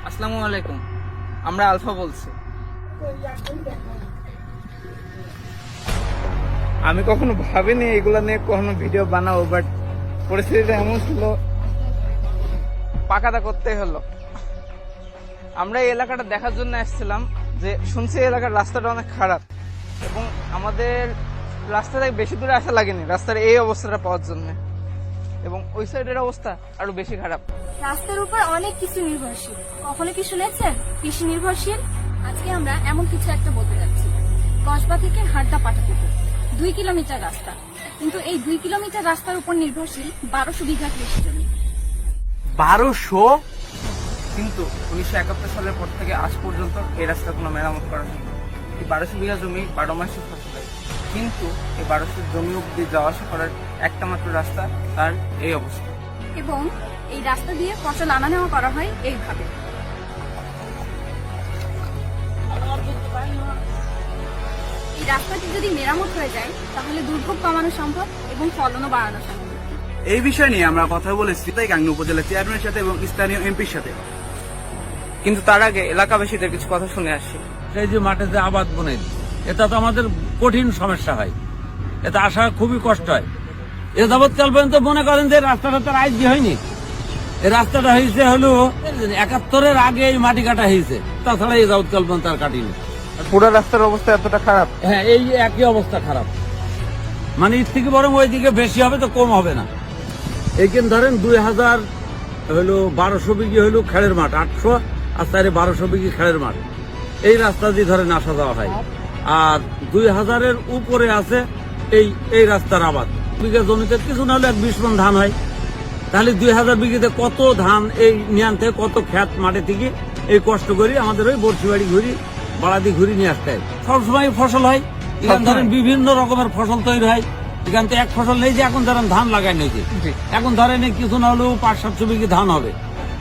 আসসালামু আলাইকুম, আমরা আলফা বলছি। আমি কখনো ভাবিনি এগুলা নিয়ে কখনো ভিডিও বানাবো, বাট পরিস্থিতিটা এমন ছিল, পাকাটা করতে হলো। আমরা এই এলাকাটা দেখার জন্য আসছিলাম, যে শুনছি এই এলাকার রাস্তাটা অনেক খারাপ এবং আমাদের রাস্তা থেকে বেশি দূরে আসা লাগেনি রাস্তার এই অবস্থাটা পাওয়ার জন্য, এবং ওই সাইডের অবস্থা আরো বেশি খারাপ। রাস্তার উপর অনেক কিছু নির্ভরশীল, কখনো কি শুনেছেন কৃষি নির্ভরশীল? আজকে আমরা এমন কিছু একটা বলতে যাচ্ছি। কসবা থেকে হাটদা পাঠাপুকুর 2 কিলোমিটার রাস্তা, কিন্তু এই 2 কিলোমিটার রাস্তার উপর নির্ভরশীল 1200 বিঘা কৃষি জমি। 1200? কিন্তু 1971 সালের পর থেকে আজ পর্যন্ত এই রাস্তা কোনো মেরামত করা হয়নি। এই 1200 বিঘা জমি 12 মাসে ফসল হয়, কিন্তু এই 1200 জমি অব্দি যাওয়া আসা করার একটা মাত্র রাস্তা, তার এই অবস্থা। এবং এই রাস্তা দিয়ে ফসল আনা নেওয়া করা হয় এইভাবে। এই রাস্তাটি যদি মেরামত হয়ে যায় তাহলে দুর্ভোগ কমানো সম্ভব এবং ফলনও বাড়ানো সম্ভব। এই বিষয় নিয়ে আমরা কথা বলেছি গাংনী উপজেলা চেয়ারম্যানের সাথে এবং স্থানীয় এমপির সাথে। কিন্তু তার আগে এলাকাবাসীদের কিছু কথা শুনে আসি। এই যে মাঠে যে আবাদ বনে, এটা তো আমাদের কঠিন সমস্যা হয়, এটা আসা খুবই কষ্ট হয়। এ যাবৎকাল পর্যন্ত মনে করেন যে রাস্তাটা তার আজ হয়নি, এই রাস্তাটা হয়েছে হলো 71-এর আগে এই মাটি কাটা হয়েছে, তাছাড়া এই যাবৎকাল পর্যন্ত আর কাটিনি। পুরো রাস্তার অবস্থা এতটা খারাপ? হ্যাঁ, এই একই অবস্থা খারাপ, মানে এর থেকে বরং ওই দিকে বেশি হবে তো কম হবে না। এইখানে ধরেন 2000 হলো 1200 বিঘি হলো খেড়ের মাঠ, 800 আর 1200 বিঘি খেড়ের মাঠ। এই রাস্তা দিয়ে ধরেন আসা যাওয়া হয়। আর 2000-এর উপরে আছে এই রাস্তার আবাদ। বিঘা জমিতে কিছু না হলে 20 মণ ধান হয়, তাহলে 2000 বিঘিতে কত ধান এই নিয়ান থেকে কত ক্ষেত মাঠে থেকে এই কষ্ট করি আমাদের ওই বর্ষি বাড়ি ঘুরি বাড়াদি ঘুরি নিয়ে আসতে হয়। সবসময় ফসল হয়, এখানে ধরেন বিভিন্ন রকমের ফসল তৈরি হয়। এখান থেকে এক ফসল নেই যে এখন ধরেন ধান লাগাই নিয়েছে, এখন ধরেন কিছু না হলেও 500-700 বিঘি ধান হবে।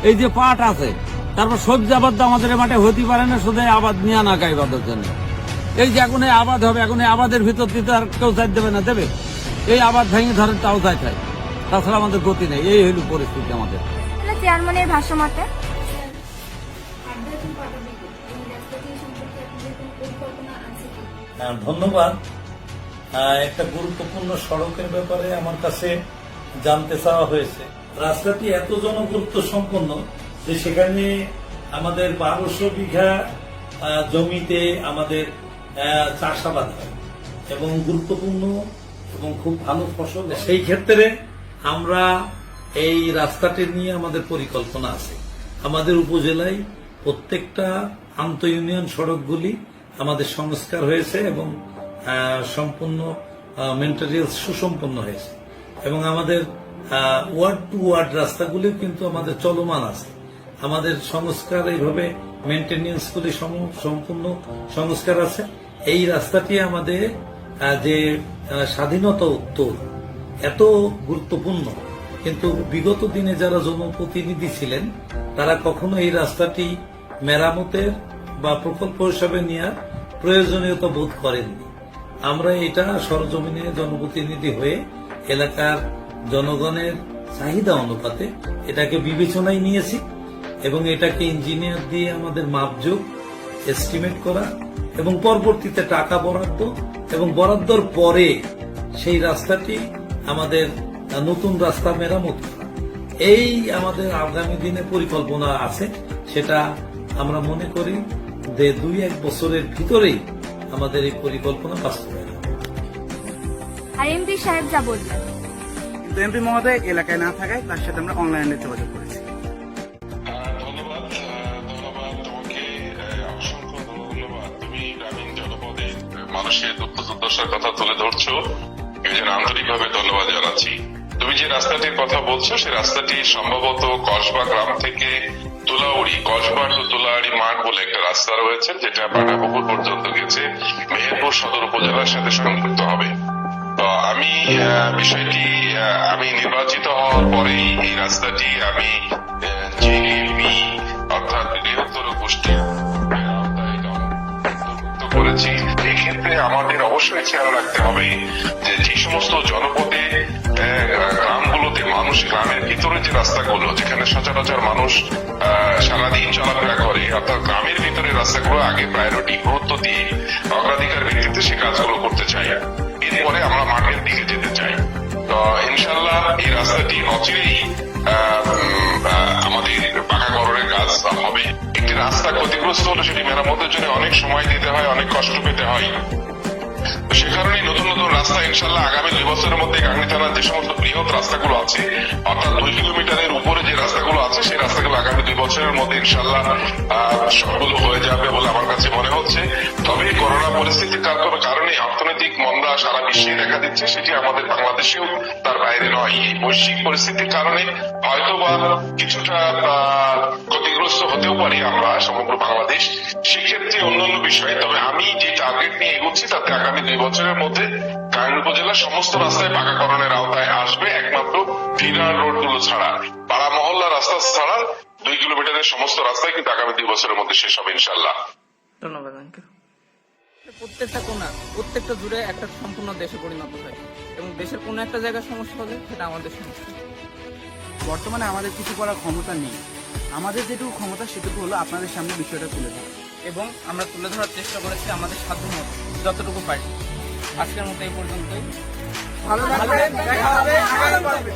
এই যে পাট আছে, তারপর সবজি আবাদ তো আমাদের মাঠে হতে পারে না, শুধু আবাদ নিয়ে না গাইবাদের জন্য। এই যে এখন এই আবাদ হবে, এখন এই আবাদের ভিতর দিতে আর কেউ চাই দেবে না, দেবে? এই আবাদ ভেঙে ধরেন তাও চাই চাই, তাছাড়া আমাদের গতি নেই। এই হইল পরিস্থিতি আমাদের। চেয়ারম্যানের ভাষ্য মতে ধন্যবাদ। একটা গুরুত্বপূর্ণ সড়কের ব্যাপারে আমার কাছে জানতে চাওয়া হয়েছে। রাস্তাটি এত জনগুরুত্ব সম্পন্ন যে সেখানে আমাদের 1200 বিঘা জমিতে আমাদের চাষাবাদ হয় এবং গুরুত্বপূর্ণ এবং খুব ভালো ফসল। সেই ক্ষেত্রে আমরা এই রাস্তাটি নিয়ে আমাদের পরিকল্পনা আছে। আমাদের উপজেলায় প্রত্যেকটা আন্তঃ ইউনিয়ন সড়কগুলি আমাদের সংস্কার হয়েছে এবং সম্পূর্ণ মেন্টেরিয়ালস সুসম্পন্ন হয়েছে, এবং আমাদের ওয়ার্ড টু ওয়ার্ড রাস্তাগুলিও কিন্তু আমাদের চলমান আছে। আমাদের সংস্কার এইভাবে মেনটেন্যান্স গুলি সম্পূর্ণ সংস্কার আছে। এই রাস্তাটি আমাদের যে স্বাধীনতা উত্তর এত গুরুত্বপূর্ণ, কিন্তু বিগত দিনে যারা জনপ্রতিনিধি ছিলেন তারা কখনো এই রাস্তাটি মেরামতের বা প্রকল্প হিসাবে নেওয়ার প্রয়োজনীয়তা বোধ করেননি। আমরা এটা সরজমিনে জনপ্রতিনিধি হয়ে এলাকার জনগণের চাহিদা অনুপাতে এটাকে বিবেচনায় নিয়েছি এবং এটাকে ইঞ্জিনিয়ার দিয়ে আমাদের মাপযোগ এস্টিমেট করা এবং পরবর্তীতে টাকা বরাদ্দ এবং বরাদ্দর পরে সেই রাস্তাটি আমাদের নতুন রাস্তা মেরামত করা, এই আমাদের আগামী দিনে পরিকল্পনা আছে। সেটা আমরা মনে করি যে 2-1 বছরের ভিতরেই আমাদের এই পরিকল্পনা বাস্তবায়ন হবে। আর এমপি সাহেব যা বললেন, কিন্তু এমপি মহোদয় এলাকায় না থাকায় তার সাথে আমরা অনলাইনে যোগাযোগ করেছি। ধন্যবাদ তোমাকে, অসংখ্য ধন্যবাদ। তুমি গ্রামীণ জনপদের মানুষের দুঃখ দুর্দশার কথা তুলে ধরছো, এই জন্য আন্তরিকভাবে ধন্যবাদ জানাচ্ছি। তুমি যে রাস্তাটির কথা বলছো সেই রাস্তাটি সম্ভবত কসবা গ্রাম থেকে তুলাউড়ি, কসবা টু তুলাউড়ি মাঠ বলে একটা রাস্তা রয়েছে, যেটা পাটাপুকুর পর্যন্ত গেছে, মেহেরপুর সদর উপজেলার সাথে সংযুক্ত হবে। তো আমি বিষয়টি আমি নির্বাচিত হওয়ার পরেই এই রাস্তাটি আমি জিএপি অর্থাৎ বৃহত্তর গোষ্ঠীর আওতায় অন্তর্ভুক্ত করেছি। এক্ষেত্রে আমাদের অবশ্যই খেয়াল রাখতে হবে যে যে সমস্ত জনপদে গ্রামগুলোতে মানুষের গ্রামের ভিতরে যে রাস্তাগুলো যেখানে সচরাচর মানুষ সারাদিন চলাফেরা করে, অর্থাৎ গ্রামের ভিতরে রাস্তাগুলো আগে প্রায়োরিটি গুরুত্ব দিয়ে অগ্রাধিকার ভিত্তিতে সে কাজগুলো করতে চাই। এরপরে আমরা মাঠের দিকে যেতে চাই। তো ইনশাল্লাহ এই রাস্তাটি অচিরেই আমাদের পাকাকরণের কাজ হবে। একটি রাস্তা ক্ষতিগ্রস্ত হলে সেটি মেরামতের জন্য অনেক সময় দিতে হয়, অনেক কষ্ট পেতে হয়। সে কারণে নতুন নতুন রাস্তা ইনশাল্লাহ আগামী 2 বছরের মধ্যে গাংনী থানার যে সমস্ত বৃহৎ রাস্তাগুলো আছে, অর্থাৎ 2 কিলোমিটারের উপরে যে রাস্তাগুলো আছে, সেই রাস্তাগুলো আগামী 2 বছরের মধ্যে ইনশাল্লাহ সবগুলো হয়ে যাবে বলে আমার কাছে মনে হচ্ছে। তবে করোনা পরিস্থিতির কারণে অর্থনৈতিক মন্দা সারা বিশ্বে দেখা দিচ্ছে, সেটি আমাদের বাংলাদেশেও তার বাইরে নয়। এই বৈশ্বিক পরিস্থিতির কারণে হয়তো বা কিছুটা ক্ষতিগ্রস্ত হতেও পারি আমরা সমগ্র বাংলাদেশ, সেক্ষেত্রে অন্যান্য বিষয়। তবে আমি যে টার্গেট নিয়ে এগোচ্ছি তাতে আগামী 2 বছরের মধ্যে গাংনী উপজেলার সমস্ত রাস্তায় পাকাকরণের আওতায় আসবে, একমাত্র ফিডার রোডগুলো ছাড়া, পাড়া মহল্লা রাস্তা ছাড়া 2 কিলোমিটারের সমস্ত রাস্তায় কিন্তু আগামী 2 বছরের মধ্যে শেষ হবে ইনশাল্লাহ। ধন্যবাদ আঙ্কেল। প্রত্যেকটা কোণা, প্রত্যেকটা জুড়ে একটা সম্পূর্ণ দেশে পরিণত হয়, এবং দেশের কোনো একটা জায়গায় সমস্যা হলে সেটা আমাদের সমস্যা। বর্তমানে আমাদের কিছু করার ক্ষমতা নেই। আমাদের যেটুকু ক্ষমতা সেটুকু হলো আপনাদের সামনে বিষয়টা তুলে ধরা, এবং আমরা তুলে ধরার চেষ্টা করেছি আমাদের সাধ্যমতো যতটুকু পারি। আজকের মতো এই পর্যন্তই। ভালো থাকবেন, দেখা হবে আগামী পর্বে।